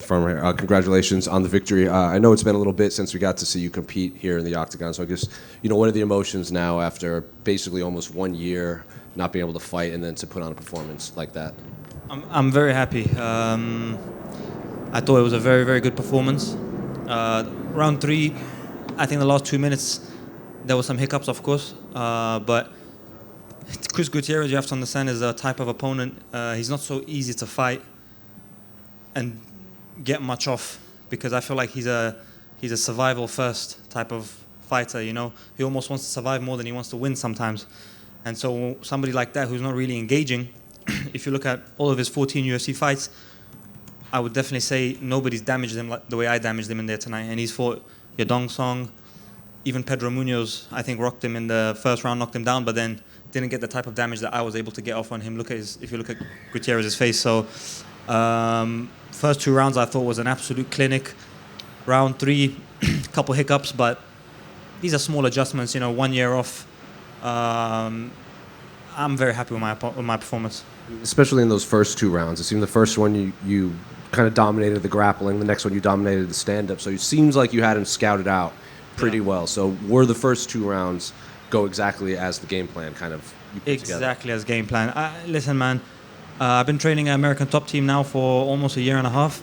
Congratulations on the victory. I know it's been a little bit since we got to see you compete here in the octagon, so I guess, what are the emotions now after basically almost 1 year not being able to fight and then to put on a performance like that? I'm very happy. I thought it was a very, very good performance. Round 3, I think the last 2 minutes, there were some hiccups, of course, but Chris Gutierrez, you have to understand, is a type of opponent. He's not so easy to fight and get much off, because I feel like he's a survival first type of fighter. He almost wants to survive more than he wants to win sometimes. And so somebody like that who's not really engaging, if you look at all of his 14 UFC fights, I would definitely say nobody's damaged him like the way I damaged him in there tonight. And he's fought Yadong Song, even Pedro Munoz, I think, rocked him in the first round, knocked him down, but then didn't get the type of damage that I was able to get off on him. If you look at Gutierrez's face. So first 2 rounds I thought was an absolute clinic. Round 3, couple hiccups, but these are small adjustments. 1 year off. I'm very happy with my performance. Especially in those first 2 rounds. It seemed the first one you kind of dominated the grappling. The next one you dominated the stand-up. So it seems like you had him scouted out pretty well. So were the first 2 rounds go exactly as the game plan kind of you put exactly together? As game plan. Listen, man, I've been training an American top team now for almost a year and a half.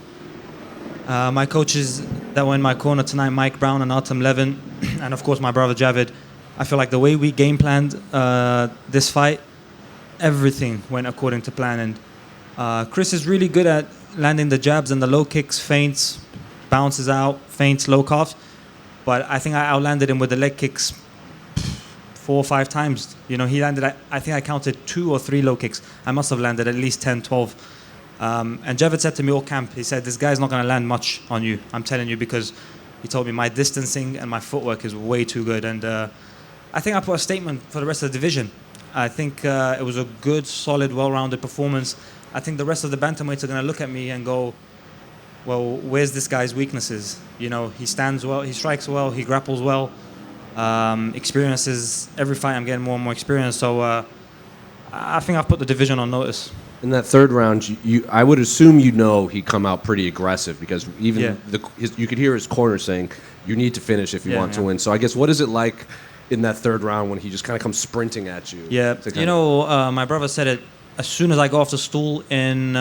My coaches that were in my corner tonight, Mike Brown and Artem Levin, and of course my brother Javid, I feel like the way we game planned this fight, everything went according to plan. And Chris is really good at landing the jabs and the low kicks, feints, bounces out, feints, low calves. But I think I outlanded him with the leg kicks 4 or 5 times. He landed, I think I counted 2 or 3 low kicks. I must have landed at least 10, 12. And Javid said to me all camp, he said, this guy's not going to land much on you, I'm telling you, because he told me my distancing and my footwork is way too good. And I think I put a statement for the rest of the division. I think it was a good, solid, well-rounded performance. I think the rest of the bantamweights are going to look at me and go, well, where's this guy's weaknesses? He stands well, he strikes well, he grapples well. Experiences, every fight I'm getting more and more experience. So I think I've put the division on notice. In that 3rd round, I would assume he'd come out pretty aggressive, because even you could hear his corner saying, you need to finish if you want to win. So I guess, what is it like in that 3rd round when he just kind of comes sprinting at you? Yeah, my brother said it, as soon as I go off the stool in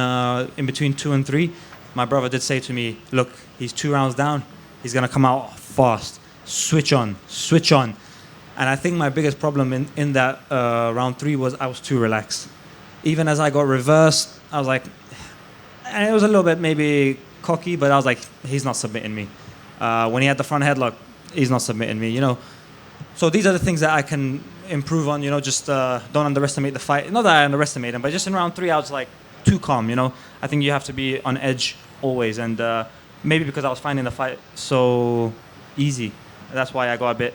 between 2 and 3, my brother did say to me, look, he's 2 rounds down, he's going to come out fast. Switch on. And I think my biggest problem in that round 3 was I was too relaxed. Even as I got reversed, I was like, and it was a little bit maybe cocky, but I was like, he's not submitting me. When he had the front headlock, he's not submitting me, So these are the things that I can improve on, just don't underestimate the fight. Not that I underestimate him, but just in round 3, I was like too calm, I think you have to be on edge always. And maybe because I was finding the fight so easy, that's why I got a bit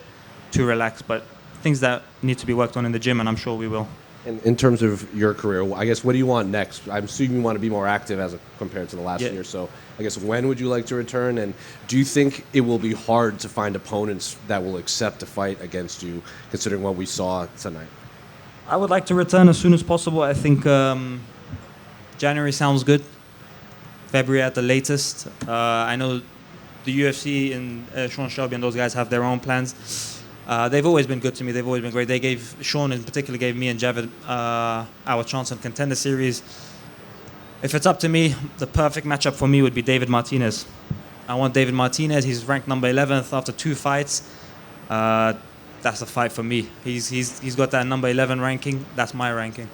too relaxed. But things that need to be worked on in the gym, and I'm sure we will. And in terms of your career, I guess, what do you want next? I'm assuming you want to be more active compared to the last year. So I guess, when would you like to return? And do you think it will be hard to find opponents that will accept a fight against you, considering what we saw tonight? I would like to return as soon as possible. I think January sounds good. February at the latest. I know the UFC and Sean Shelby and those guys have their own plans. They've always been good to me. They've always been great. Sean in particular gave me and Javid our chance on Contender Series. If it's up to me, the perfect matchup for me would be David Martinez. I want David Martinez. He's ranked number 11th after 2 fights. That's a fight for me. He's got that number 11 ranking. That's my ranking.